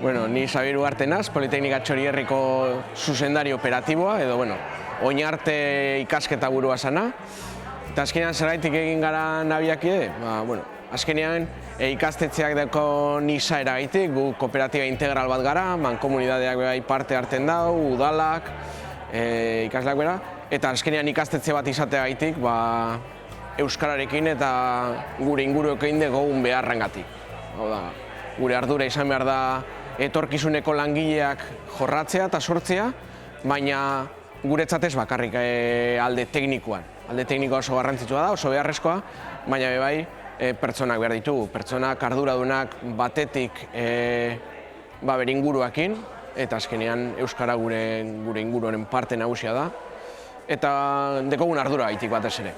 Ni Xabier Ugarte naz, Politeknika Txorierriko zuzendari operatiboa, edo, oinarte ikasketa burua zana. Eta azkenean zergaitik egin gara nabiakide, azkenean ikastetxeak deko nisa eragaitik, gu kooperatiba integral bat gara, mankomunidadeak bai parte hartzen dau, udalak, ikasleak bera, eta azkenean ikastetxe bat izateagaitik euskararekin eta gure inguruekin gogun beharrengatik. Hau da, gure ardura izan behar da etorkizuneko langileak jorratzea eta sortzea, baina guretzat ez bakarrik alde teknikoan. Alde teknikoa oso garrantzitsua da, oso beharrezkoa, baina bai pertsonak behar ditugu. Pertsonak arduradunak batetik bere inguruakin, eta azkenean euskara gure inguruaren parte nagusia da, eta dekogun ardura gaitik batez ere.